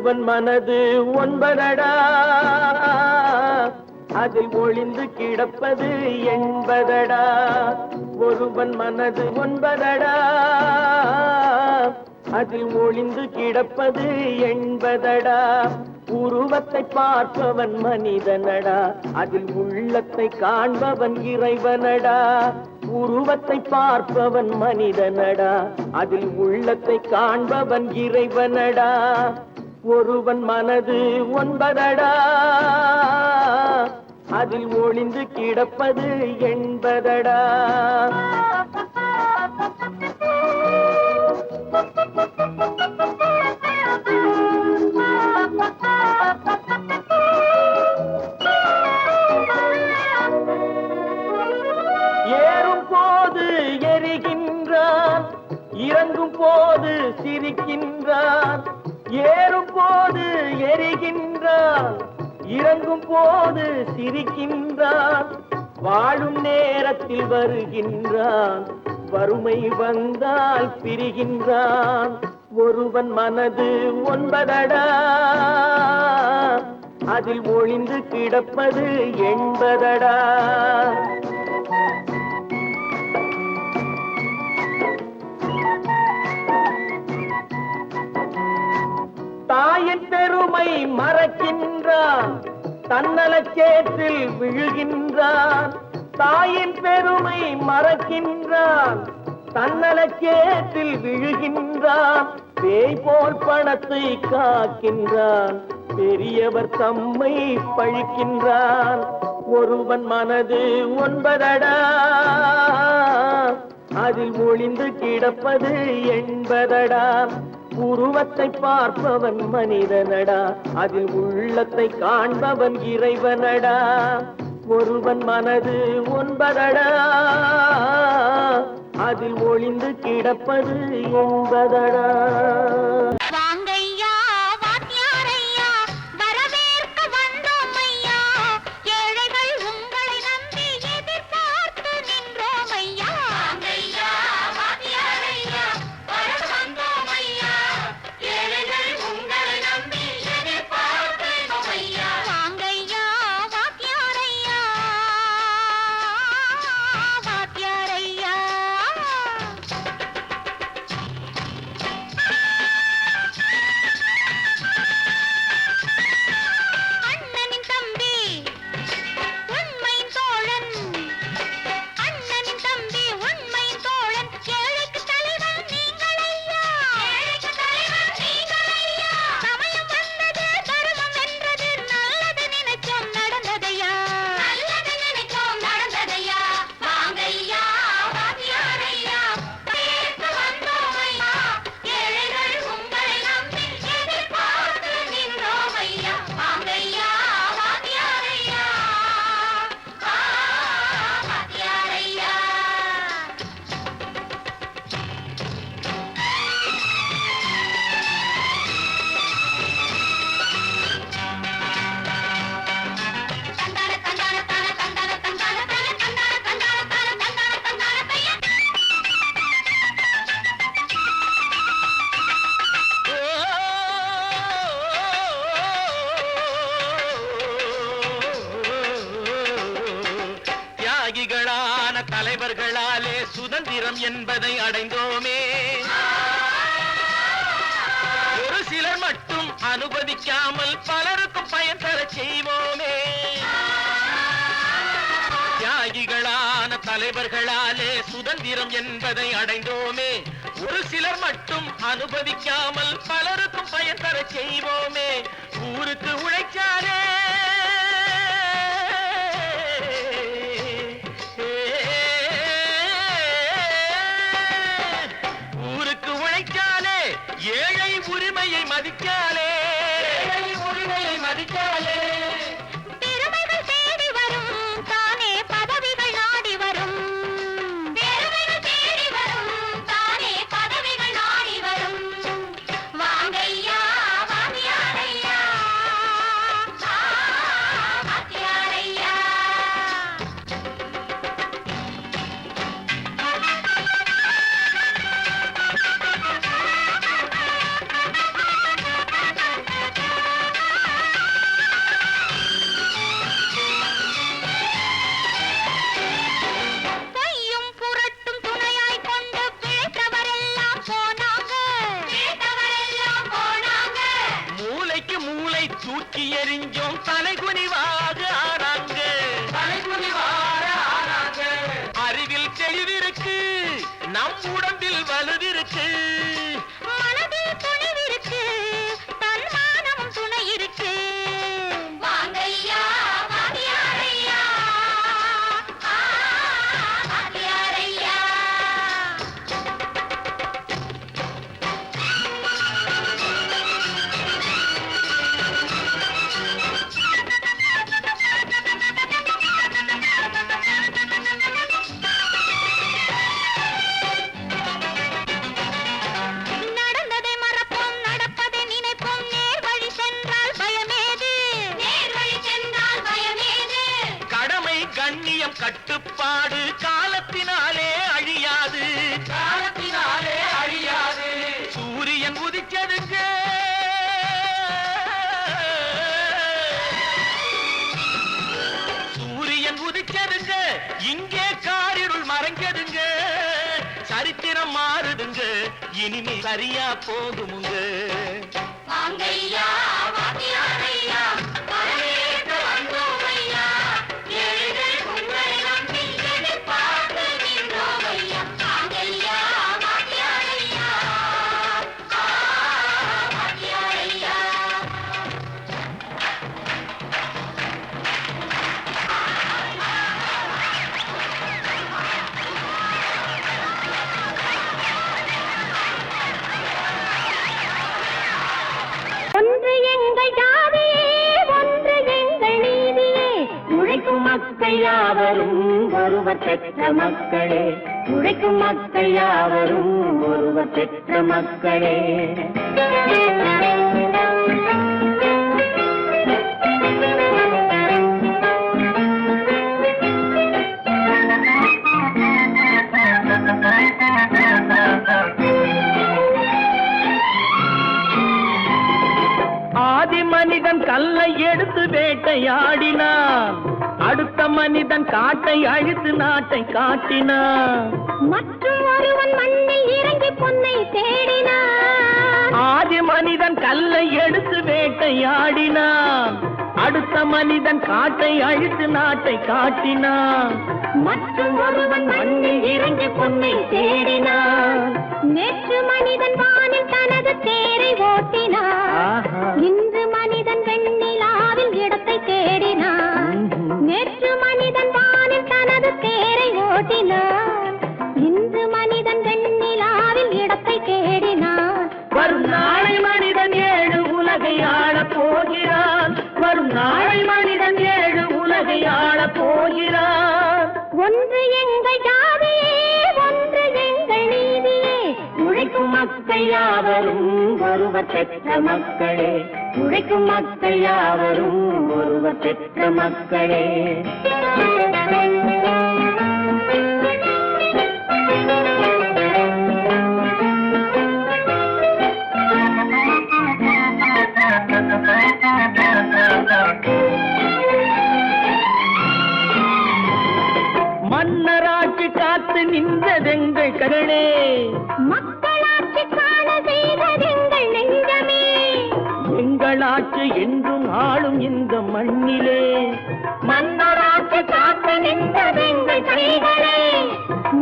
ஒருவன் மனது ஒன்பதடா, அதில் ஒளிந்து கிடப்பது என்பதடா. ஒருவன் மனது ஒன்பதடா, அதில் ஒளிந்து கிடப்பது என்பதடா. உருவத்தை பார்ப்பவன் மனிதனடா, அதில் உள்ளத்தை காண்பவன் இறைவனடா. உருவத்தை பார்ப்பவன் மனிதனடா, அதில் உள்ளத்தை காண்பவன் இறைவனடா. ஒருவன் மனது ஒன்பதடா, அதில் ஒளிந்து கிடப்பது என்பதடா. ஏறும் போது எரிகின்றான், இறங்கும் போது சிரிக்கின்றான். ஏறும் போது எரிகின்றான், இறங்கும் போது சிரிக்கின்றான். வாழும் நேரத்தில் வருகின்றான், வறுமை வந்தால் பிரிகின்றான். ஒருவன் மனது ஒன்பதடா, அதில் ஒளிந்து கிடப்பது என்பதடா. தாயின் பெருமை மறக்கின்றான், தன்னலச்சேற்றில் விழுகின்றான். தாயின் பெருமை மறக்கின்றான், தன்னலச்சேற்றில் விழுகின்றான். பேய் போல் பணத்தை காக்கின்றான், பெரியவர் தம்மை பழிக்கின்றான். ஒருவன் மனது ஒன்பதடா, அதில் ஒளிந்து கிடப்பது என்பதடா. உருவத்தை பார்ப்பவன் மனிதனடா, அதில் உள்ளத்தை காண்பவன் இறைவனடா. ஒருவன் மனது ஒன்பதடா, அதில் ஒளிந்து கிடப்பது என்பதடா. தலைவர்களாலே சுதந்திரம் என்பதை அடைந்தோமே. ஒரு சிலர் மட்டும் அனுமதிக்காமல் பலருக்கும் பயன் தர செய்வோமே. தியாகிகளான தலைவர்களாலே சுதந்திரம் என்பதை அடைந்தோமே. ஒரு சிலர் மட்டும் அனுமதிக்காமல் பலருக்கும் பயன் தர செய்வோமே. ஊருக்கு உழைச்சாரே, ஏழை உரிமையை மதிக்காலே, ஏழை உரிமையை மதிக்காலே. பெருமைகள் தேடி வரும், தானே பதவிகள் நாடி வரும். பெருமைகள் தேடி வரும், தானே பதவிகள் நாடி வரும். வாங்கையா வாங்கியாரையா, வாங்கியாரையா. தூக்கி எறிஞ்சோம் தலைகுனிவாக ஆனாங்க. அறிவில் தெளிவிருக்கு, நம் உடம்பில் வலுவிருக்கு, மனதில் துணிவிருக்கு, தன்மானம் துணை இருக்கு. வாங்கையா வாங்கியாரையா வாங்கியாரையா. நடந்ததை மறப்போம், நடப்பதை நினைப்போம், நேர் வழி சென்றால் பயமேது, நேர் வழி சென்றால் பயமேது. கடமை கண்ணியம் கட்டுப்பாடு காலத்தினாலே அழியாது, காலத்தினாலே அழியாது. சூரியன் உதிச்சதுங்க, சூரியன் உதிச்சதுங்க, இங்கே காரிருள் மறைஞ்சதுங்க. சரித்திரம் மாறுதுங்க, இனிமே சரியா போகுமுங்க. வாங்கையா வாங்கியாரையா வரவேற்க வந்தோமையா, ஏழைகள் உங்களை நம்பி எதிர்பார்த்து நின்றோமையா. வாங்கையா வாங்கியாரையா வாங்கியாரையா. ஒன்று எங்கள் ஜாதியே, ஒன்று எங்கள் நீதியே, உழைக்கும் மக்கள் யாவரும் ஒருவர் பெற்ற மக்களே, உழைக்கும் மக்கள் யாவரும் ஒருவர் பெற்ற மக்களே. ஆதி மனிதன் கல்லை எடுத்து வேட்டையாடினான், அடுத்த மனிதன் காட்டை அழித்து நாட்டை காட்டினான், மற்றும் ஒருவன் மண்ணில் இறங்கி பொன்னை தேடினான். ஆதி மனிதன் கல்லை எடுத்து வேட்டையாடினான், அடுத்த மனிதன் காட்டை அழித்து நாட்டை காட்டினான், மற்றும் ஒருவன் மண்ணில் இறங்கி பொன்னை தேடினான். நேற்று மனிதன் வானில் தனது தேரை ஓட்டினான், இன்று மனிதன் வெண்ணிலாவில் இடத்தை தேடினான். நேற்று மனிதன் வானில் தனது தேரை ஓட்டினான், இன்று மனிதன் வெண்ணிலாவில் இடத்தை தேடினான். வரும் நாளை மனிதன் ஏழு உலகை ஆளப் போகிறான், வரும் நாளை மனிதன் ஏழு உலகை ஆளப் போகிறான். ஒன்று எங்கள் ஜாதியே, ஒன்று எங்கள் நீதியே, உழைக்கும் மக்கள் யாவரும் ஒருவர் பெற்ற மக்களே, உழைக்கும் மக்கள் யாவரும் ஒருவர் பெற்ற மக்களே. மன்னராட்சி காத்து நின்றதெங்கள் கரணே, மக்களாட்சி காண செய்ததெங்கள் நெஞ்சமே, எங்களாட்சி என்றும் ஆளும் இந்த மண்ணிலே. மன்னராட்சி காத்து நின்றதெங்கள் கைகளே,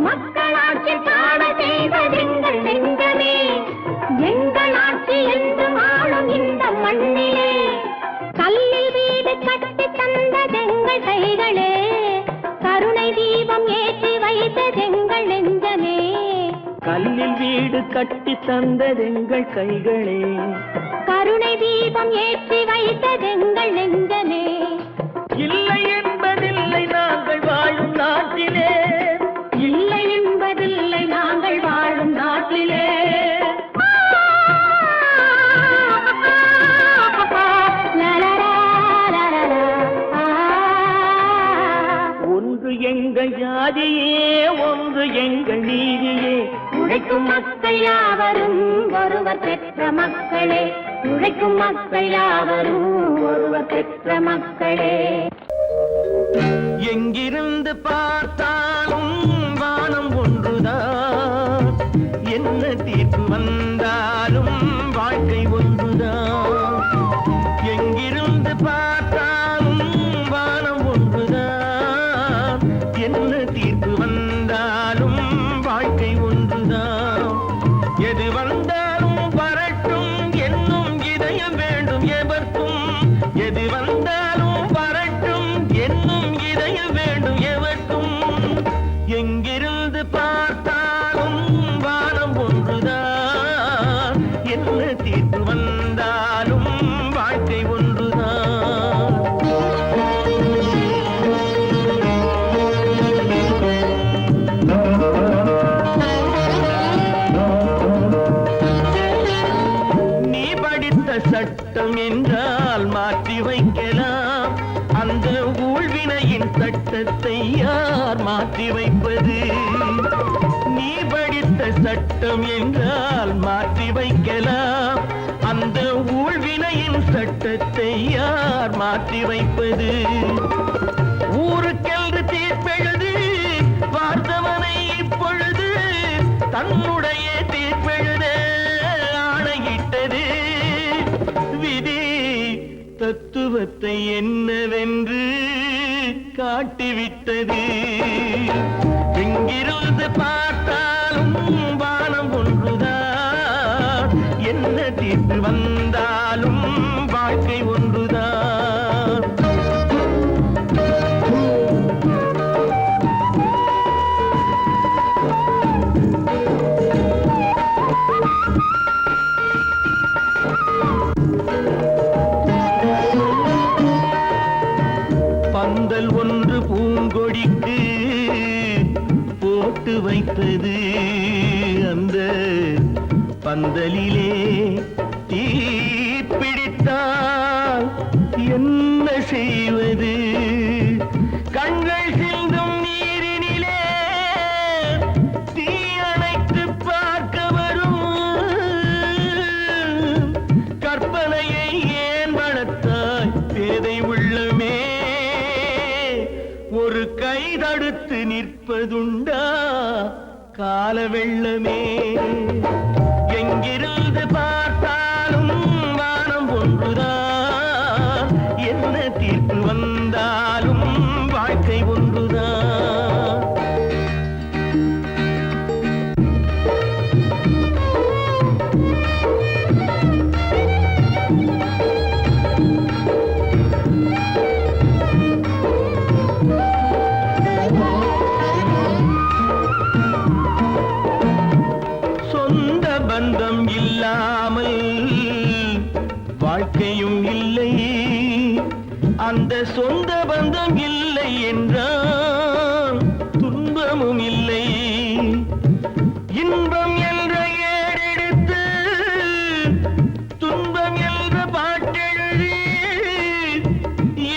மக்களாட்சி காண செய்ததெங்கள் நெஞ்சமே, எங்களாட்சி என்றும் ஆளும் இந்த மண்ணிலே. கல்லில் வீடு கட்டி தந்ததெங்கள் கைகளே, கருணை தீபம் ஏற்றி வைத்ததெங்கள் நெஞ்சமே. கல்லில் வீடு கட்டி தந்ததெங்கள் கைகளே, கருணை தீபம் ஏற்றி வைத்ததெங்கள் நெஞ்சமே. இல்லை என்பதில்லை நாங்கள் வாழும் நாட்டிலே, இல்லை என்பதில்லை நாங்கள் வாழும் நாட்டிலே. ஒன்று எங்கள் ஜாதியே, ஒன்று எங்கள் நீதியே, உழைக்கும் மக்கள் யாவரும் ஒருவர் பெற்ற மக்களே, உழைக்கும் மக்கள் யாவரும் ஒருவர் பெற்ற மக்களே. எங்கிருந்து பார்த்தாலும் வானம் ஒன்றுதான், என்ன தீர்ப்பு வந்தாலும் வாழ்க்கை ஒன்றுதான். எங்கிருந்து என்ன தீர்ப்பு வந்தாலும் வாழ்க்கை ஒன்றுதான். நீ படித்த சட்டம் என்றால் மாற்றி வைக்கலாம், அந்த ஊழ்வினையின் சட்டத்தை யார் மாற்றி வைப்பது? நீ படித்த சட்டம் என்றால் மாற்றி வைக்கலாம், அந்த ஊழ்வினையின் சட்டத்தை யார் மாற்றி வைப்பது? ஊருக்கென்று தீர்ப்பெழுது பார்த்தவனை இப்பொழுது தன்னுடைய தீர்ப்பெழுத ஆணையிட்டது விதி. தத்துவத்தை என்னவென்று காட்டிவிட்டது. எங்கிருந்து பார்த்தாலும் வானம் ஒன்றுதான், என்ன தீர்ப்பு வந்தாலும் வாழ்க்கை ஒன்றுதான். பந்தல் ஒன்று பூங்கொடிக்கு போட்டு வைத்தது, அந்த பந்தலிலே தீ பிடித்தால் என்ன செய்வது? கண்கள் சிந்தும் நீரினிலே தீ அணைத்து பார்க்க வரும் கற்பனையை ஏன் வளர்த்தாய் பேதை உள்ளமே? ஒரு கை தடுத்து நிற்பதுண்டா கால வெள்ளமே? எங்கிருந்து பார்த்தாலும் வானம் ஒன்றுதான், என்ன தீர்ப்பு வந்தாலும் வாழ்க்கை ஒன்றுதான். சொந்த பந்தம் இல்லாமல் வாழ்க்கையும் இல்லை, அந்த சொந்த பந்தம் இல்லை என்றால் துன்பமும் இல்லை. இன்பம் என்ற ஏடெடுத்து துன்பம் என்ற பாட்டெழுதி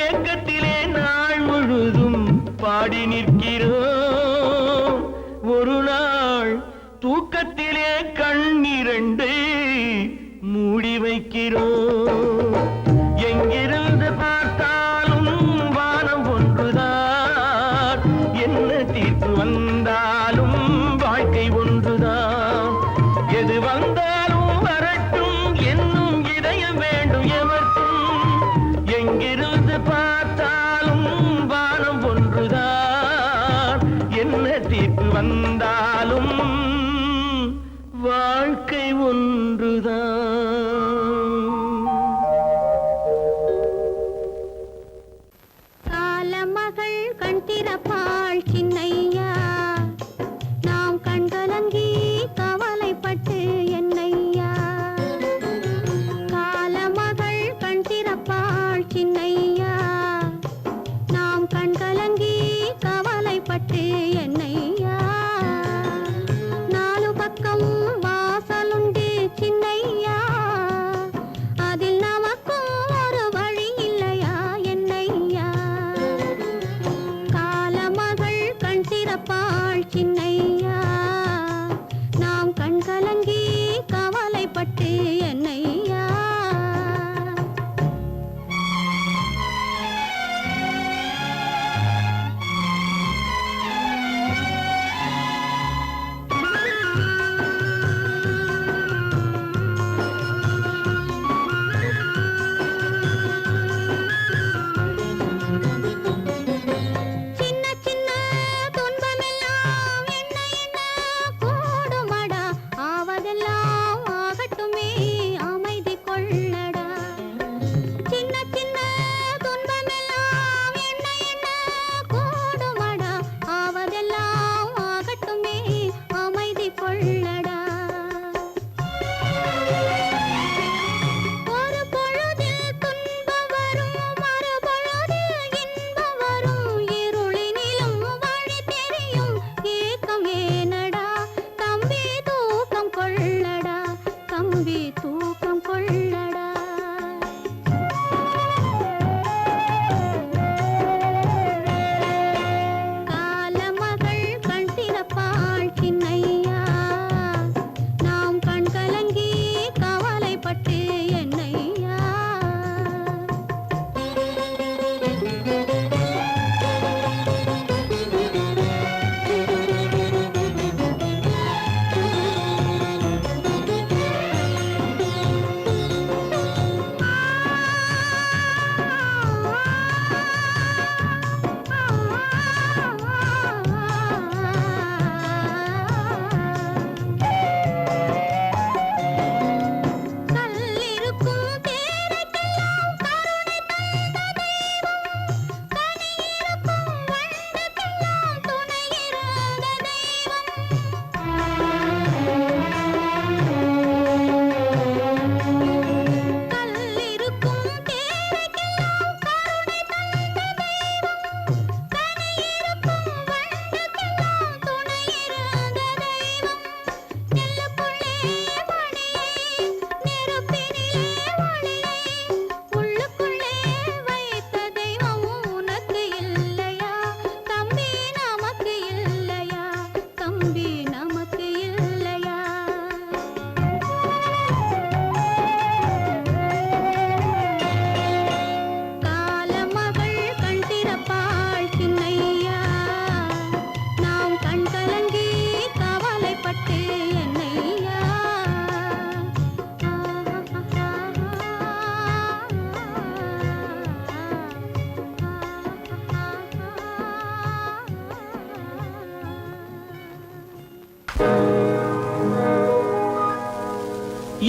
ஏக்கத்திலே நாள் முழுதும் பாடி நிற்கிறோம். ஒரு நாள் தூக்கத்திலே கண்ணிரண்டை மூடி வைக்கிறோம். எங்கிருந்து பார்த்தாலும் வானம் ஒன்றுதான், தூக்கம் கொள்ளடா. காலமகள் கண் திறப்பாள் சின்னையா, நாம் கண் கலங்கி கவலைப்பட்டு என்னையா. கல்லிருக்கும் தேரைக்கெல்லாம் கருணை தந்த தெய்வம், கனியிருக்கும் வண்டுக்கெல்லாம் துணையிருந்த தெய்வம். கல்லிருக்கும் தேரைக்கெல்லாம் கருணை தந்த தெய்வம், கனியிருக்கும் வண்டுக்கெல்லாம் துணையிருந்த தெய்வம். நெல்லுக்குள்ளே மணியை, நெருப்பினிலே ஒளியை, உள்ளுக்குள்ளே வைத்த தெய்வம் உனக்கு இல்லையா தம்பி, நமக்கு இல்லையா தம்பி, நமக்கு இல்லையா. காலமகள் கண் திறப்பாள் சின்னையா, நாம் கண் கலங்கி கவலைப்பட்டு என்னையா.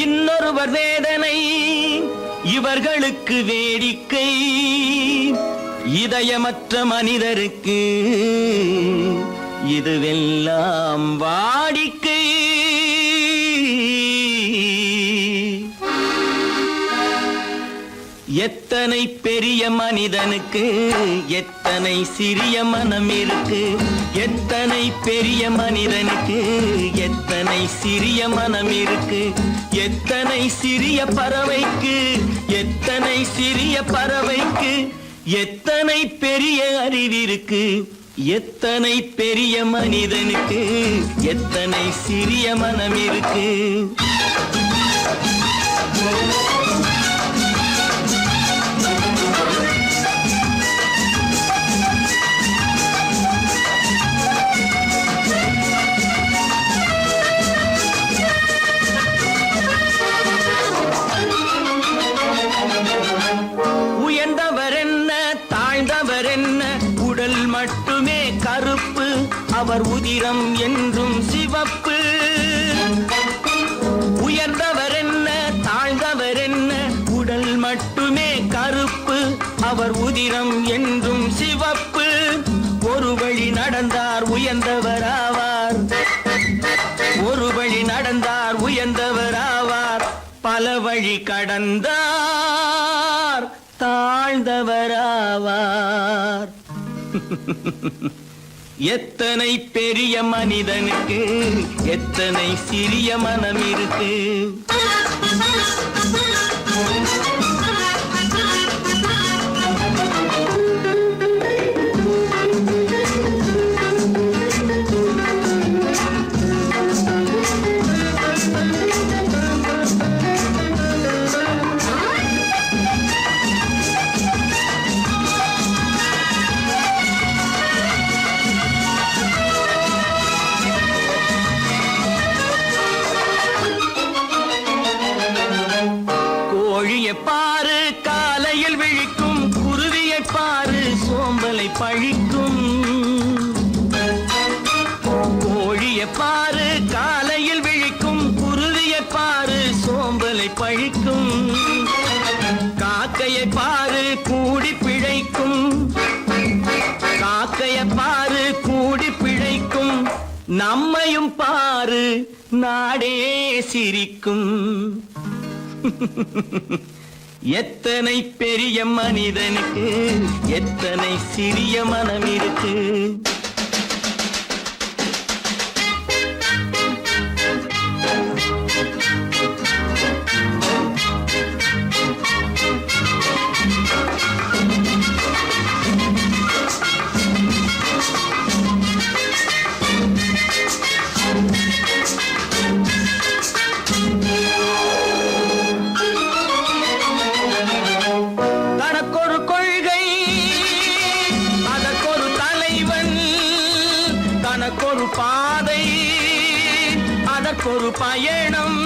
இன்னொருவர் வேதனை இவர்களுக்கு வேடிக்கை, இதயமற்ற மனிதருக்கு இதுவெல்லாம் வாடிக்கை. எத்தனை பெரிய மனிதனுக்கு எத்தனை சிறிய மனம் இருக்கு, எத்தனை பெரிய மனிதனுக்கு எத்தனை சிறிய மனம் இருக்கு. எத்தனை சிறிய பறவைக்கு எத்தனை சிறிய பறவைக்கு எத்தனை பெரிய அறிவிருக்கு. எத்தனை பெரிய மனிதனுக்கு எத்தனை சிறிய மனம் இருக்கு. உயர்ந்தவர் என்ன தாழ்ந்தவர் என்ன, உடல் மட்டுமே கருப்பு, அவர் உதிரம் என்றும் சிவப்பு. உயர்ந்தவர் என்ன தாழ்ந்தவர் என்ன, உடல் மட்டுமே கருப்பு, அவர் உதிரம் என்றும் சிவப்பு. ஒரு வழி நடந்தார் உயர்ந்தவர் ஆவார், ஒரு வழி நடந்தார் உயர்ந்தவர் ஆவார். பல வழி கடந்தார் தாழ்ந்தவர் ஆவார். எத்தனை பெரிய மனிதனுக்கு எத்தனை சிறிய மனம் இருக்கு. கோழியை பாரு காலையில் விழிக்கும், குருவியை பாரு சோம்பலை பழிக்கும். கோழியை பாரு காலையில் விழிக்கும், குருவியை பாரு சோம்பலை பழிக்கும். காக்கையை பாரு கூடி பிழைக்கும், காக்கையை பாரு கூடி பிழைக்கும். நம்மையும் பாரு நாடே சிரிக்கும். எத்தனை பெரிய மனிதனுக்கு எத்தனை சிறிய மனம் இருக்கு. பயணம்,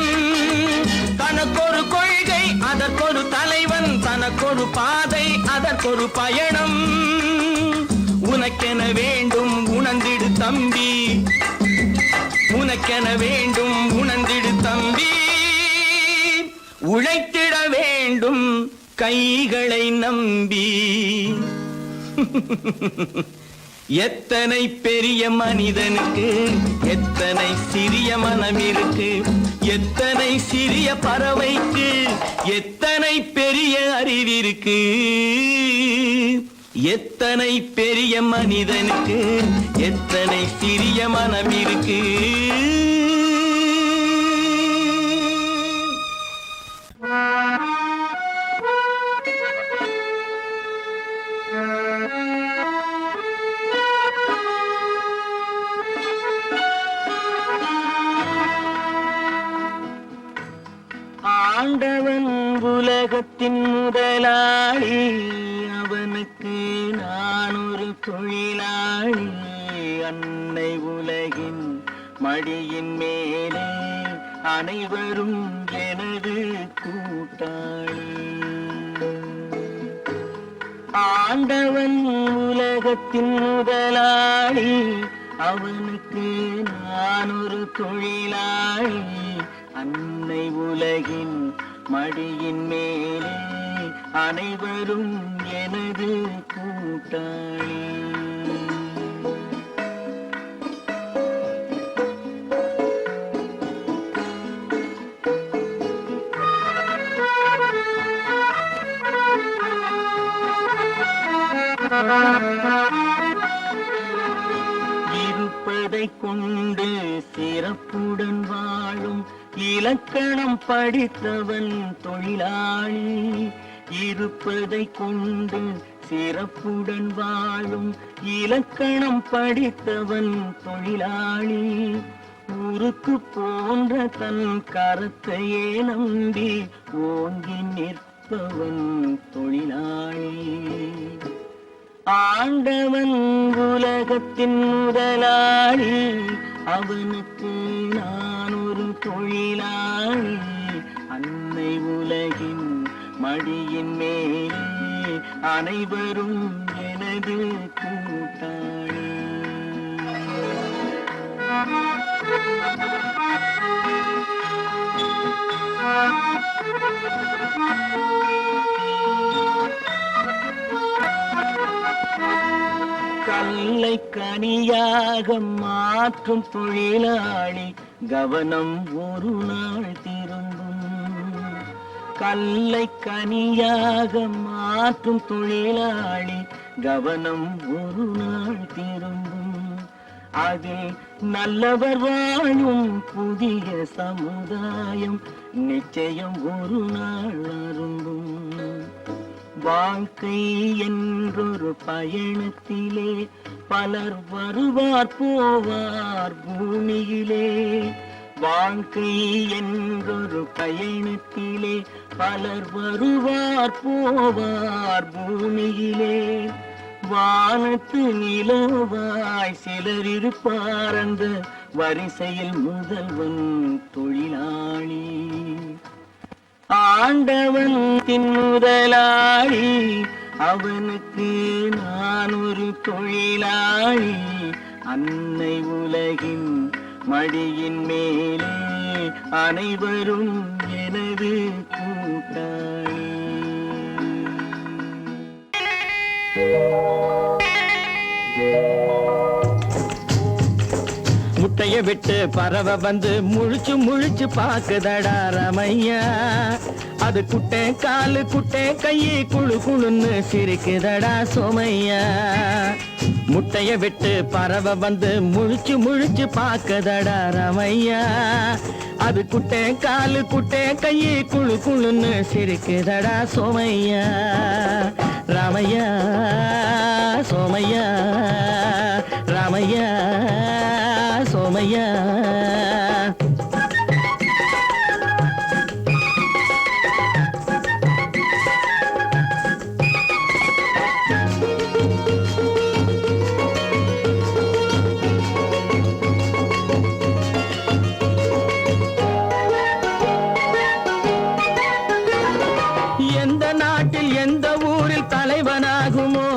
தனக்கொரு கொள்கை அதற்கொரு தலைவன், தனக்கொரு பாதை அதற்கொரு பயணம். உனக்கென வேண்டும் உணர்ந்திடு தம்பி, உனக்கென வேண்டும் உணர்ந்திடு தம்பி. உழைத்திட வேண்டும் கைகளை நம்பி. எத்தனை பெரிய மனிதனுக்கு எத்தனை சிறிய மனம் இருக்கு, எத்தனை சிறிய பறவைக்கு எத்தனை பெரிய அறிவிருக்கு. எத்தனை பெரிய மனிதனுக்கு எத்தனை சிறிய மனம் இருக்கு. ஆண்டவன் உலகத்தின் முதலாளி, அவனுக்கு நான் ஒரு தொழிலாளி. அன்னை உலகின் மடியின் மேலே அனைவரும் எனது கூட்டாளி. ஆண்டவன் உலகத்தின் முதலாளி, அவனுக்கு நான் ஒரு தொழிலாளி. அன்னை உலகின் மடியின் மேலே அனைவரும் எனது கூட்டாளி. இருப்பதை கொண்டு சிறப்புடன் வாழும் இலக்கணம் படித்தவன் தொழிலாளி. இருப்பதை கொண்டு சிறப்புடன் வாழும் இலக்கணம் படித்தவன் தொழிலாளி. உருக்கு போன்ற தன் கரத்தையே நம்பி ஓங்கி நிற்பவன் தொழிலாளி. ஆண்டவன் உலகத்தின் முதலாளி, அவனுக்கு நான் ஒரு தொழிலாளி. அன்னை உலகின் மடியின் மேலே அனைவரும் எனது கூட்டாளி. கல்லை கனியாக மாற்றும் தொழிலாளி, கவனம் ஒரு நாள் திரும்பும். கல்லை கனியாக மாற்றும் தொழிலாளி, கவனம் ஒரு நாள் திரும்பும். அது நல்லவர் வாழும் புதிய சமுதாயம் நிச்சயம் ஒரு நாள் அரும்பும். வாழ்க்கை என்றொரு பயணத்திலே பலர் வருவார் போவார் பூமியிலே. வாழ்க்கை என்றொரு பயணத்திலே பலர் வருவார் போவார் பூமியிலே. வானத்து நிலவாய் சிலர் இருப்பார் அந்த வரிசையில் முதல்வன் தொழிலாளி. ஆண்டவன் முதலாளி, அவனுக்கு நான் ஒரு தொழிலாளி. அன்னை உலகின் மடியின் மேலே அனைவரும் எனது கூட்டாளி. முட்டைய விட்டு பறவை வந்து முழிச்சு முழிச்சு பாக்குதடா ரமையா. அது குட்டை காலு குட்டை கையை குழு குழுன்னு சிரிக்குதடா சோமையா. முட்டைய விட்டு பறவை வந்து முழிச்சு முழிச்சு பாக்குதடா ரமையா. அது குட்டை காலு குட்டை கையை குழு குழுன்னு சிரிக்குதடா சோமையா. ராமையா சோமையா, ராமையா சோமையா. எந்த நாட்டில் எந்த ஊரில் தலைவனாகுமோ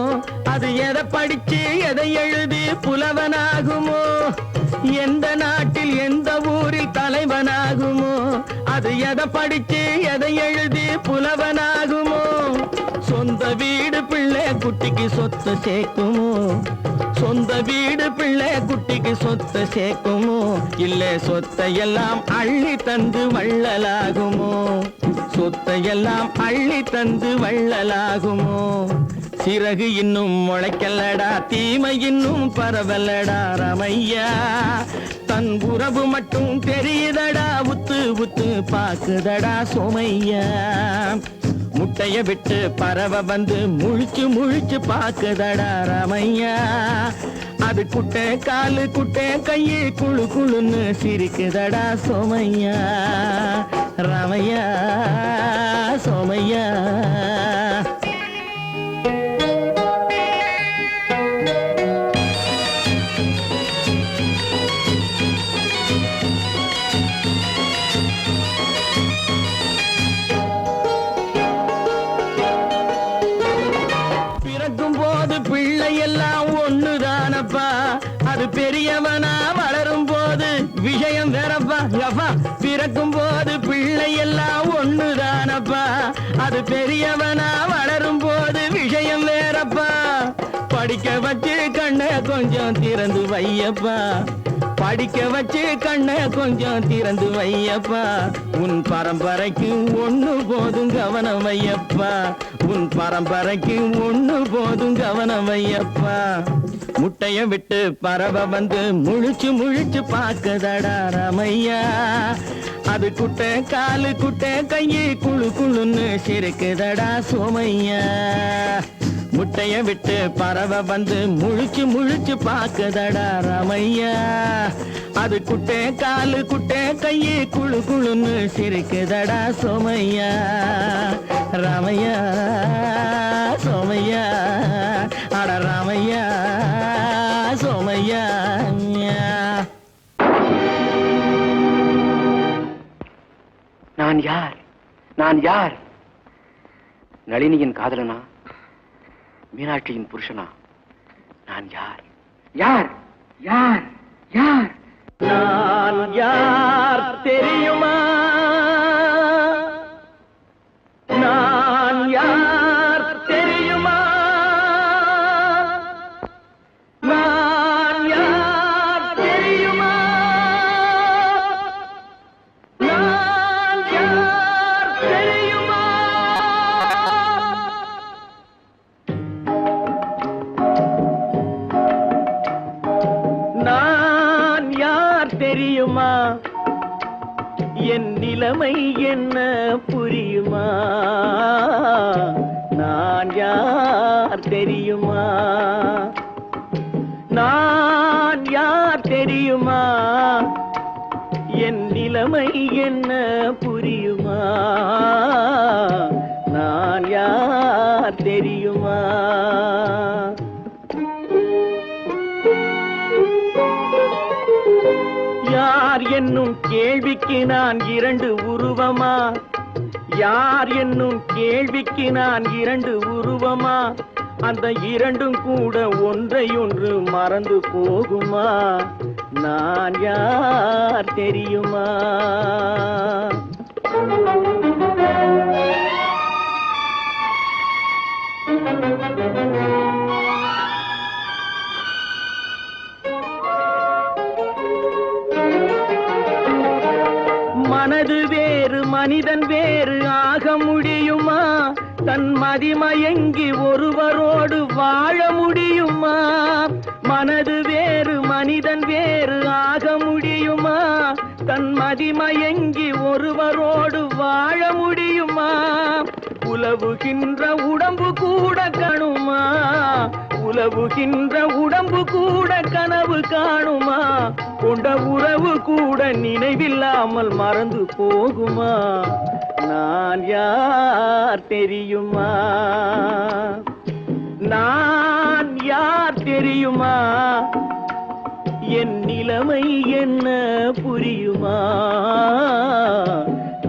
அது எதை படிச்சு எதை எழுதி புலவனாகுமோ எந்த நாட்டில் எந்த ஊரில் தலைவனாகுமோ அது எதை படிச்சு எதை எழுதி புலவனாகுமோ சொந்த வீடு பிள்ளை குட்டிக்கு சொத்து சேர்க்குமோ சொந்த வீடு பிள்ளை குட்டிக்கு சொத்து சேர்க்குமோ இல்ல சொத்தை எல்லாம் அள்ளி தந்து வள்ளலாகுமோ சொத்தை எல்லாம் அள்ளி தந்து வள்ளலாகுமோ சிறகு இன்னும் முளைக்கல்லடா தீமை இன்னும் பரவலடா ரமையா தன் உறவு மட்டும் தெரியுதடா உத்து உத்து பாக்குதடா சோமையா முட்டைய விட்டு பறவை வந்து முழிச்சு முழிச்சு பாக்குதடா ரமையா அது குட்டை காலு குட்டை கையை குழு குழுன்னு சிரிக்குதடா சோமையா ரமையா சோமையா அது பெரியவனா வளரும் போது விஷயம் வேறப்பா யப்பா பிறக்கும் போது பிள்ளை எல்லாம் ஒண்ணுதானப்பா அது பெரியவனா வளரும் போது விஷயம் வேறப்பா படிக்க வச்சு கண்ணை கொஞ்சம் திறந்து வையப்பா படிக்க வச்சு கண்ணை கொஞ்சம் திறந்து வையப்பா உன் பரம்பரைக்கு ஒண்ணு போதும் கவனம் வையப்பா உன் பரம்பரைக்கு ஒண்ணு போதும் கவனம் வையப்பா முட்டைய விட்டு பறவை வந்து முழிச்சு முழிச்சு பாக்குதடா ரமையா அது குட்டை காலு குட்டை கையை குழு குழுன்னு சிரிக்குதடா சோமையா முட்டைய விட்டு பறவை வந்து முழிச்சு முழிச்சு பாக்குதடா ரமையா அது குட்டை காலு குட்டை கையை குழு குழுன்னு சிரிக்குதடா சோமையா ரமையா சோமையா அட ராமையா சோமையா நான் யார் நான் யார் நளினியின் காதலனா மீனாட்சியின் புருஷனா நான் யார் யார் யார் யார் நான் யார் தெரியுமா நான் யார் தெரியுமா நான் யார் தெரியுமா நான் யார் தெரியுமா நான் யார் தெரியுமா என் நிலைமை என்ன புரியுமா நான் யார் தெரியுமா நான் யார் தெரியுமா என் நிலைமை என்ன புரியுமா நான் யார் தெரியுமா யார் என்னும் கேள்விக்கு நான் இரண்டு உருவமா யார் என்னும் கேள்விக்கு நான் இரண்டு உருவமா அந்த இரண்டும் கூட ஒன்றை ஒன்று மறந்து போகுமா நான் யார் தெரியுமா மனது வேறு மனிதன் வேறு ஆக முடியுமா தன் மதிமயங்கி ஒருவரோடு வாழ முடியுமா மனது வேறு மனிதன் வேறு ஆக முடியுமா தன் மதிமயங்கி ஒருவரோடு வாழ முடியுமா உலவுகின்ற உடம்பு கூட கணுமா உலவுகின்ற உடம்பு கூட கனவு காணுமா கொண்ட உறவு கூட நினைவில்லாமல் மறந்து போகுமா நான் யார் தெரியுமா நான் யார் தெரியுமா என் நிலைமை என்ன புரியுமா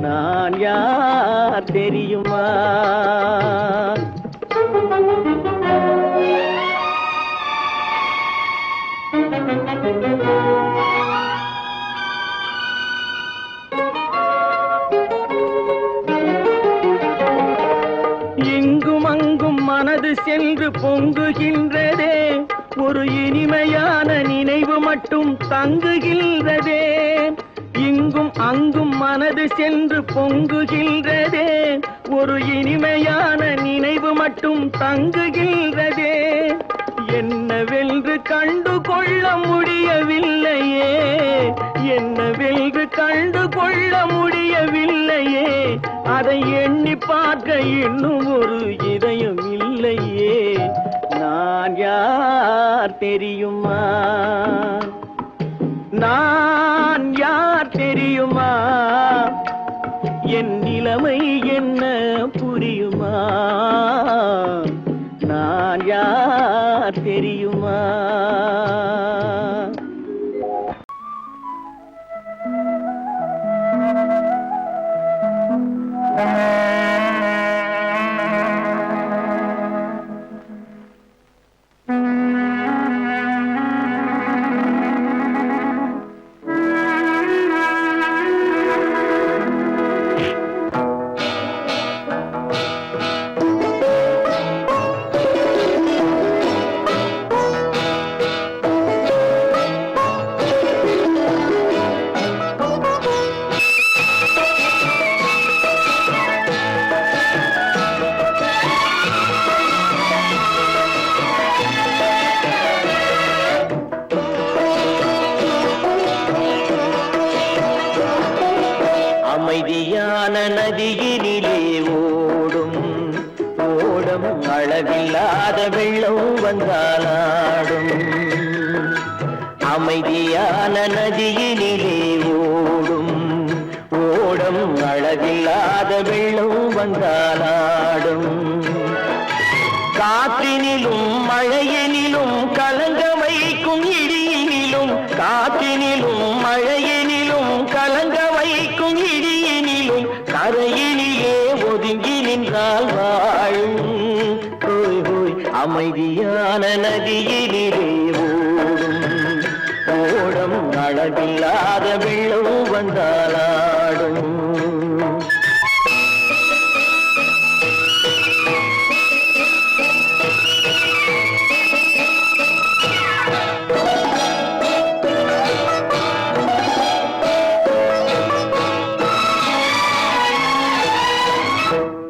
நான் யார் தெரியுமா தெரியுமா? இங்கும் அங்கும் மனது சென்று பொங்குகின்றதே, ஒரு இனிமையான நினைவு மட்டும் தங்குகின்றதே. இங்கும் அங்கும் மனது சென்று பொங்குகின்றதே, ஒரு இனிமையான நினைவு மட்டும் தங்குகின்றதே. என்னவென்று கண்டு கொள்ள முடியவில்லையே, என்னவென்று கண்டு கொள்ள முடியவில்லையே. அதை எண்ணி பார்க்க இன்னும் ஒரு இதயம் இல்லையே. நான் யார் தெரியுமா? நான் யார் தெரியுமா? என் நிலைமை என்ன புரியுமா? நான் யார் தெரியுமா? அமைதியான நதியினிலே ஓடும் ஓடும் அளவில்லாத வெள்ளம் வந்தாலாடும். அமைதியான நதியினிலே ஓடும் ஓடும் அளவில்லாத வெள்ளம் வந்தாலாடும். காற்றினிலும் மழையினிலும் கலங்க வைக்கும் இடியினிலும், காற்றினிலும் மழையினிலும் கலங்க வைக்கும் இடியினிலும், கரையினிலே ஒதுங்கி நின்றால் வாழும். ஹோய் ஹோய் அமைதியான நதியினிலே ஓடும் ஓடும் அளவில்லாத வெள்ளம் வந்தாலாடும்.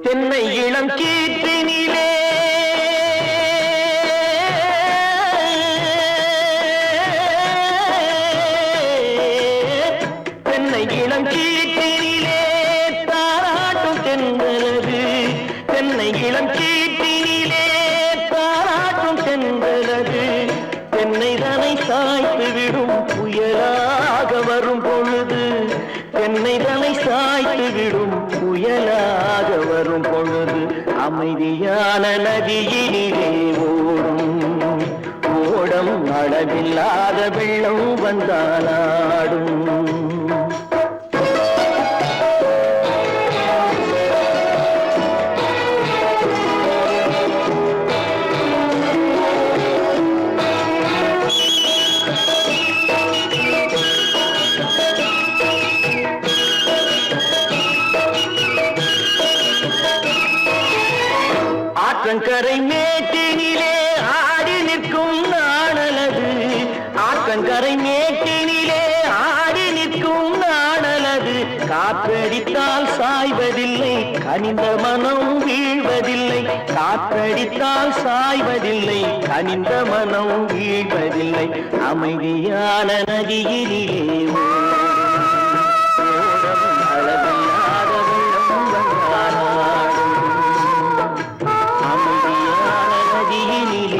தென்னை இளம் கீற்றினிலே தென்னை இளம் கீற்றினிலே தாராட்டும் தென்றலது. தென்னை இளம் கீற்றினிலே தாராட்டும் தென்றலது. தென்னை தனை சாய்த்து விடும் புயலாக வரும் பொழுது, தென்னை தனை சாய்த்து விடும் புயலாக வரும் பொழுது, அமைதியான நதியினிலே ஓடும் ஓடம் அளவில்லாத வெள்ளம் வந்தாலாடும். ஆற்றங்கரை மேட்டினிலே ஆடி நிற்கும் நாணலது. ஆற்றங்கரை மேட்டினிலே ஆடி நிற்கும் நாணலது. காற்றடித்தால் சாய்வதில்லை, கனிந்த மனம் வீழ்வதில்லை. காற்றடித்தால் சாய்வதில்லை, கனிந்த மனம் வீழ்வதில்லை. அமைதியான நதியினிலே அளவில்லாத வெள்ளம் வந்தாலாடும். அமைதியான நதியினிலே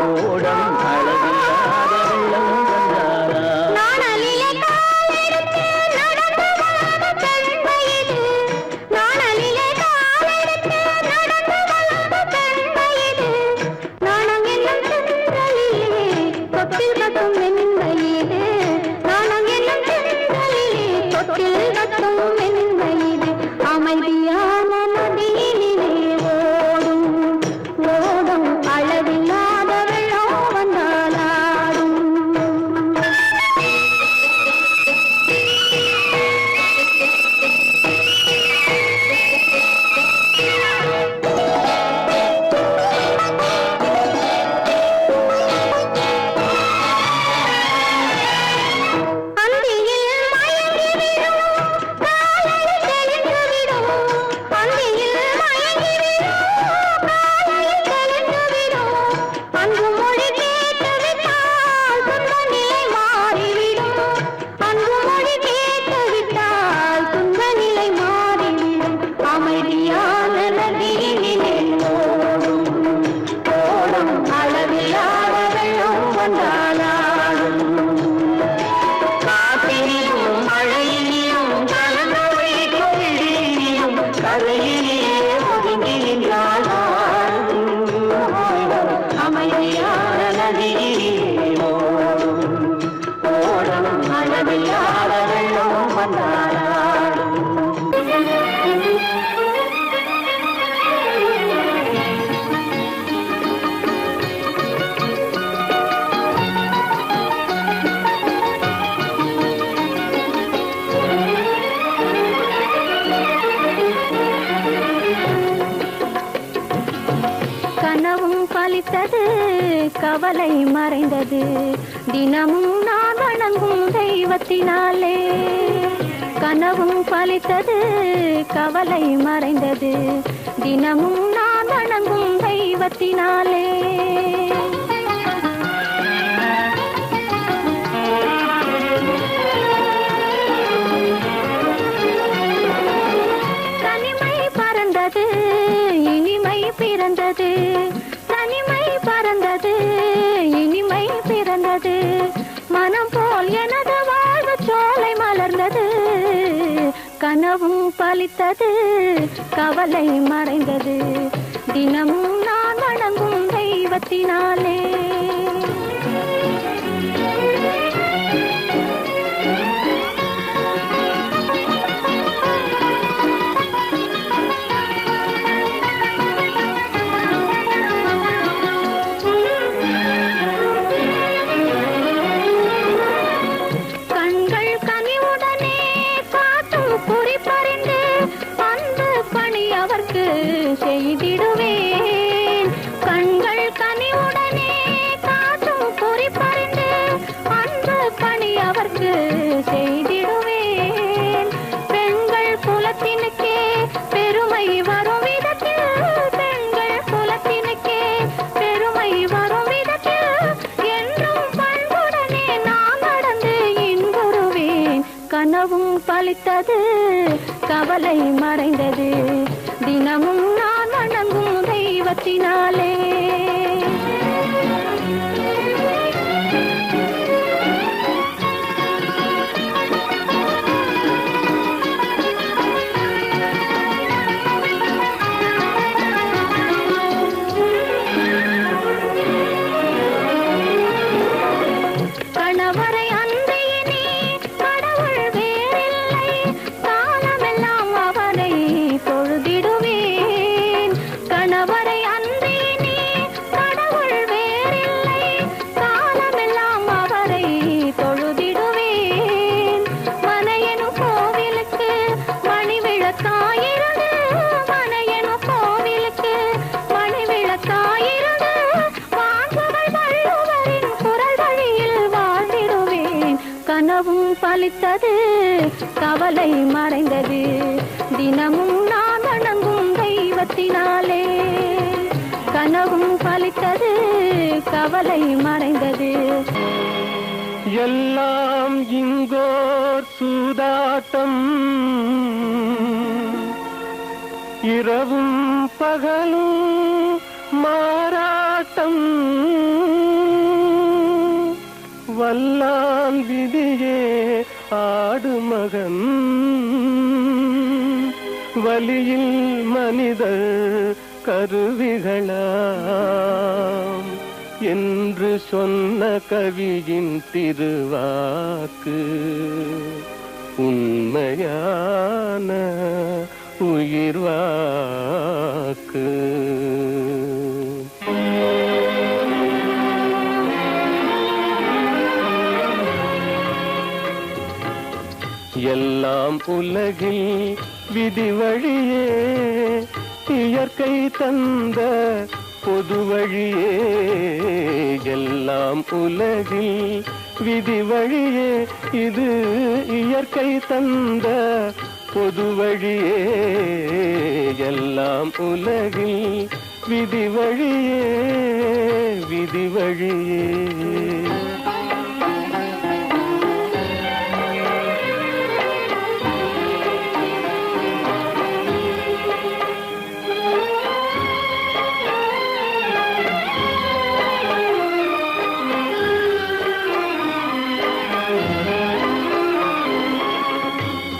ஓடம் அளவில்லாத வெள்ளம் வந்தாலாடும். நாணம் என்னும் சென்றலிலே தொட்டில் கட்டும் வெண்மையிலே அமைதியான நதியினிலே ஓடும் ஓடும் அளவில்லாத வெள்ளம் வந்தாலாடும். கனவும் பலித்தது கவலை மறைந்தது தினமும் நான் வணங்கும் தெய்வத்தினாலே. கனவும் பலித்தது கவலை மறைந்தது தினமும் நான் வணங்கும் தெய்வத்தினாலே. தனிமை பறந்தது இனிமை பிறந்தது, தனிமை பறந்தது இனிமை பிறந்தது, மனம் போல் எனது வாழ்வு சோலை மலர்ந்தது. கனவும் பலித்தது கவலை மறைந்தது தினமும் நான் வணங்கும் தெய்வத்தினாலே. செய்திடுவேன் கண்கள் கனிவுடனே காட்டும் குறிப்பறிந்து அன்பு பணி அவர்க்கு செய்திடுவேன். பெண்கள் குலத்தினுக்கே பெருமை வரும் விதத்தில், பெண்கள் குலத்தினுக்கே பெருமை வரும் விதத்தில் என்றும் பண்புடனே நான் நடந்து இன்புறுவேன். கனவும் பலித்தது கவலை மறைந்தது தினமும் நான் வணங்கும் தெய்வத்தினாலே. கணவரை அன்றியினே கடவுள் வேறில்லை, காலமெல்லாம் அவரை தொழுதிடுவேன். கணவரை அன்றியினே கடவுள் வேறில்லை, காலமெல்லாம் அவரை தொழுதிடுவேன். மனையனும் கோவிலுக்கு மணி விளக்காயிருந்து, மனையனும் கோவிலுக்கு மணி விளக்காயிருந்து வாழ்பவள் வள்ளுவரின் குரல் வழியில் வாழ்ந்திடுவேன். கனவும் பலித்தது கவலை மறைந்தது தினமும் நான் வணங்கும் தெய்வத்தினாலே. கனவும் பலித்தது கவலை மறைந்தது. எல்லாம் இங்கோர் சூதாட்டம், இரவும் பகலும் மாறாட்டம், வல்லான் விதியே ஆடு மகன், வலியில் மனிதர் கருவிகளாம் என்று சொன்ன கவியின் திருவாக்கு உண்மையான உயிர் வாக்கு. எல்லாம் உலகில் விதி வழியே, இயற்கை தந்த பொது வழியே. எல்லாம் உலகில் விதி வழியே, இது இயற்கை தந்த பொது வழியே. எல்லாம் உலகில் விதி வழியே, விதி வழியே.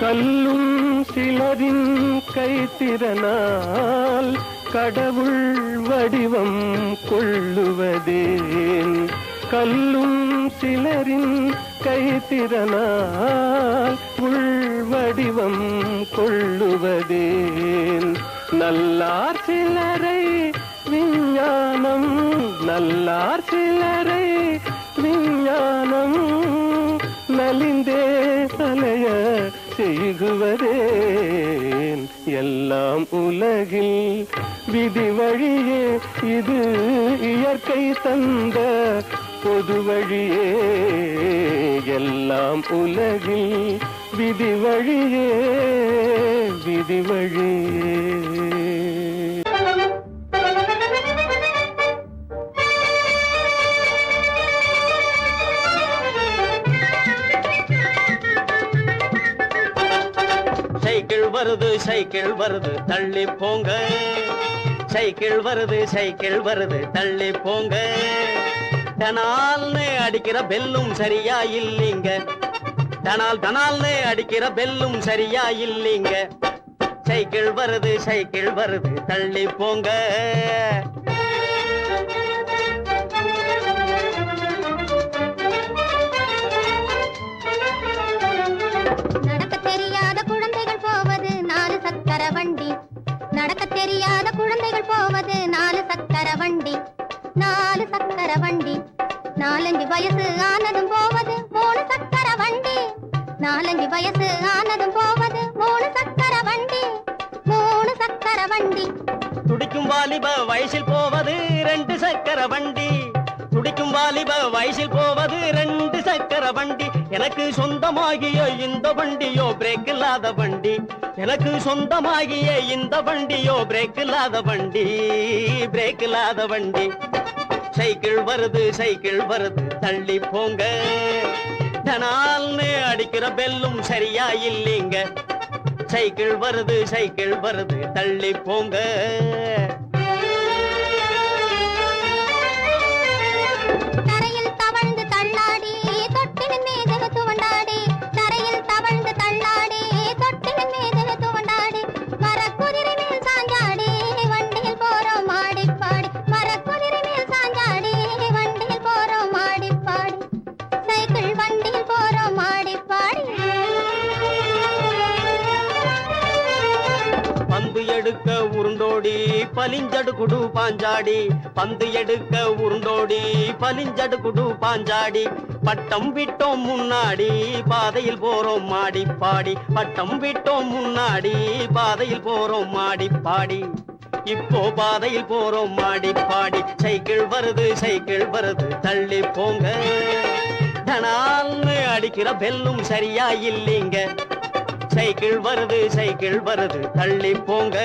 கல்லும் சிலரின் கைத்திறனால் கடவுள் வடிவம் கொள்ளுவதேன். கல்லும் சிலரின் கைத்திறனால் உள் வடிவம் கொள்ளுவதேன். நல்லார் சிலரை விஞ்ஞானம், நல்லார் சிலரை விஞ்ஞானம் நலிந்தே அலைய செய்குவதேன். எல்லாம் உலகில் விதி வழியே, இது இயற்கை தந்த பொது வழியே. எல்லாம் உலகில் விதி வழியே, விதி வழியே. சைக்கிள் வருது சைக்கிள் வருது தள்ளி போங்க, சைக்கிள் வருது சைக்கிள் வருது தள்ளி போங்க. டனால்னு அடிக்கிற பெல்லும் சரியா இல்லீங்க, டனால் டனால்னு அடிக்கிற பெல்லும் சரியா இல்லீங்க. சைக்கிள் வருது சைக்கிள் வருது தள்ளி போங்க. வண்டி நடக்க தெரியாத குழந்தைகள் போவது 4 சக்கர வண்டி. 4 சக்கர வண்டி 4-5 வயசு ஆனதும் போவது 3 சக்கர வண்டி. 4-5 வயசு ஆனதும் போவது 3 சக்கர வண்டி. 3 சக்கர வண்டி. துடிக்கும் வாலிப வயசில் போவது 2 சக்கர வண்டி. துடிக்கும் வாலிப வயசில் போவது 2 சக்கர வண்டி. எனக்கு சொந்தமாகிய இந்த வண்டியோ பிரேக் இல்லாத வண்டி. எனக்கு சொந்தமாகிய இந்த வண்டியோ பிரேக் இல்லாத வண்டி, பிரேக் இல்லாத வண்டி. சைக்கிள் வருது சைக்கிள் வருது தள்ளி போங்க. டனால்னு அடிக்கிற பெல்லும் சரியா இல்லீங்க. சைக்கிள் வருது சைக்கிள் வருது தள்ளி போங்க. தரையில் தவழ்ந்து தள்ளாடி தொட்டிலின் மீது துவண்டாடி. தரையில் தவழ்ந்து தள்ளாடி தொட்டிலின் மீது துவண்டாடி. மரக்குதிரை மேல் சாஞ்சாடி வண்டியில் போறோம் மாடி பாடி. மரக்குதிரை மேல் சாஞ்சாடி வண்டியில் போறோம் மாடி பாடி. சைக்கிள் வண்டியில் போறோம் மாடி பாடி. பந்து எடுக்க உருண்டோடி பலிஞ்சடு குடு பாஞ்சாடி. பந்து எடுக்க உருண்டோடி பலிஞ்சடு குடு பாஞ்சாடி. பட்டம் விட்டோம் முன்னாடி பாதையில் போறோம் மாடி பாடி. பட்டம் விட்டோம் முன்னாடி பாதையில் போறோம் மாடி பாடி. இப்போ பாதையில் போறோம் மாடி பாடி. சைக்கிள் வருது சைக்கிள் வருது தள்ளி போங்க. டனால்னு அடிக்கிற பெல்லும் சரியா இல்லீங்க. சைக்கிள் வருது சைக்கிள் வருது தள்ளி போங்க.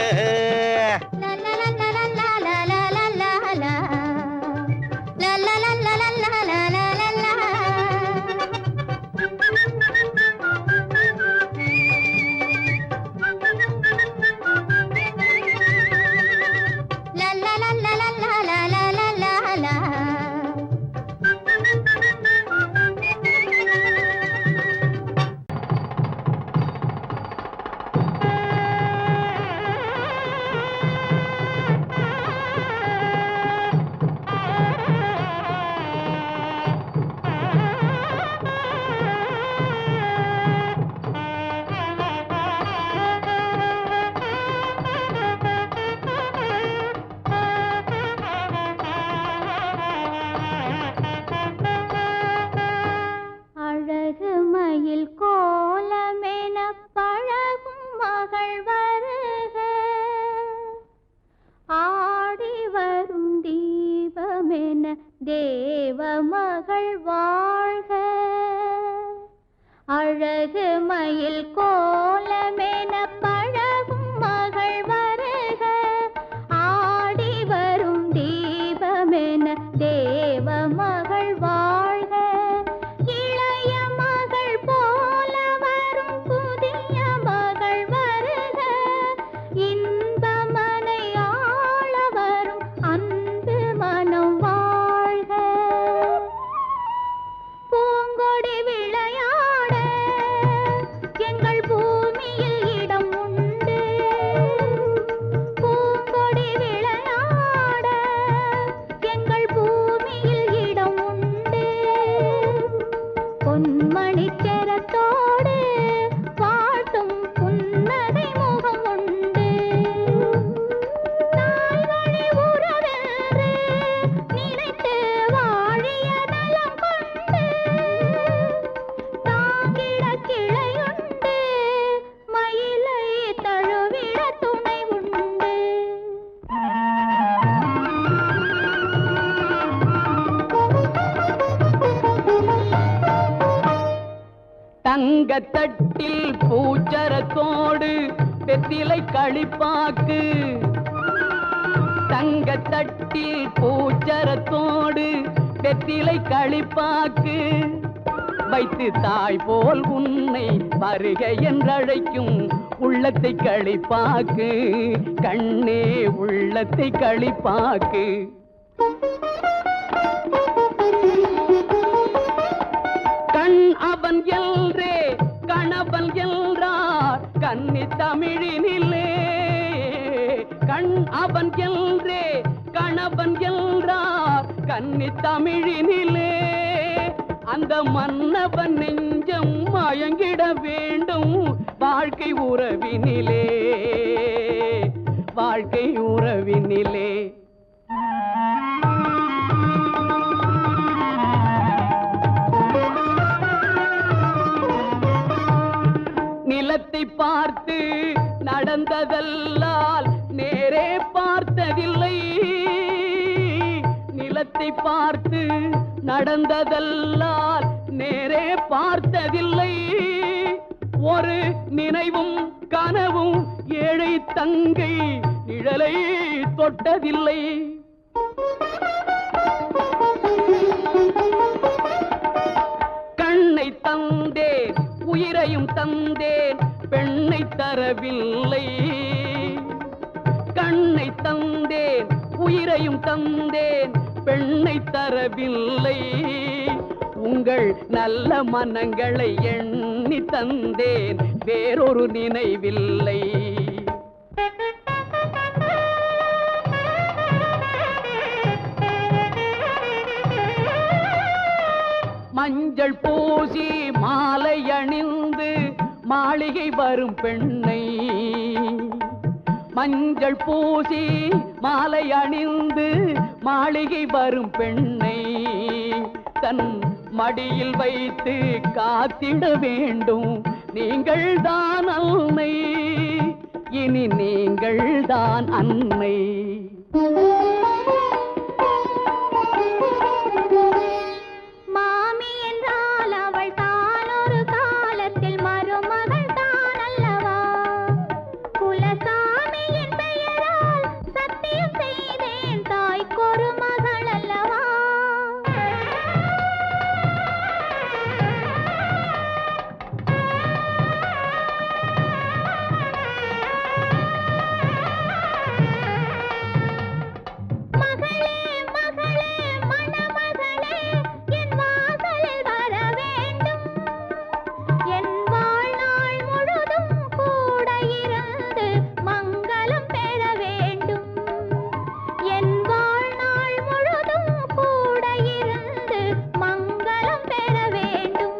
தேவமகள் வாழ்க அழகு மயில் கோலமென பழகும் மகள் வருக ஆடி வரும் தீபமென தேவமகள் வாழ்க இளைய மகள் போல வரும் புதிய மகள் வருக இன்பமனை ஆள வரும் அன்பு மனம் வாழ்க பூங்கொடி விளையாட எங்கள் பூமியில் இடம் உண்டு பூங்கொடி விளையாட எங்கள் பூமியில் இடம் உண்டு பொன்மணிச் செரத்தோடு வாழ்த்தும் புன்னகை முகம் உண்டு தாய்வழி உறவென்று நினைத்து வாழிய நலம் கொண்டு தாங்கிட கிளையுண்டு மயிலை தழுவிட துணை உண்டு தங்கத்தட்டில் பூச்சரத்தோடு வெற்றிலை களிப்பாக்கு தங்கத்தட்டில் பூச்சரத்தோடு வெற்றிலை களிப்பாக்கு வைத்து தாய் போல் உன்னை வருக என்றழைக்கும் உள்ளத்தை களிப்பாக்கு கண்ணே உள்ளத்தை களிப்பாக்கு கண் அவன் எல்ரே கணவன் என்றார் கன்னி தமிழினிலே கண் அவன் எல்ரே கணவன் என்றார் கன்னி தமிழினிலே அந்த மன்னவன் நெஞ்சம் மயங்கிட வேண்டும் வாழ்க்கை உறவினிலே வாழ்க்கை உறவினிலே நிலத்தை பார்த்து நடந்ததல்லால் நேரே பார்த்ததில்லை நிலத்தை பார்த்து நடந்ததல்லால் நேரே பார்த்ததில்லை ஒரு நினைவும் கனவும் ஏழை தங்கை நிழலை தொட்டதில்லை கண்ணை தந்தேன் உயிரையும் தந்தேன் பெண்ணை தரவில்லை கண்ணை தந்தேன் உயிரையும் தந்தேன் பெண்ணை தரவில்லை உங்கள் நல்ல மனங்களை எண்ணி தந்தேன் வேறொரு நினைவில்லை மஞ்சள் பூசி மாலை அணிந்து மாளிகை வரும் பெண்ணை மஞ்சள் பூசி மாலை அணிந்து மாளிகை வரும் பெண்ணை தன் மடியில் வைத்து காத்திட வேண்டும் நீங்கள் தான் அன்னை இனி நீங்கள் தான் அன்னை மாமி என்றால் அவள் தான் ஒரு காலத்தில் மருமகள் தான் அல்லவா குலசாமியின் பெயரால் சத்தியம் செய்தேன் தாய்க்கொரு மகள் அல்லவா மகளே மகளே மணமகளே என் வாசலில் வர வேண்டும் என் வாழ்நாள் முழுதும் கூட இருந்து மங்களம் பெற வேண்டும் என் வாழ்நாள் முழுதும் கூட இருந்து மங்களம் பெற வேண்டும்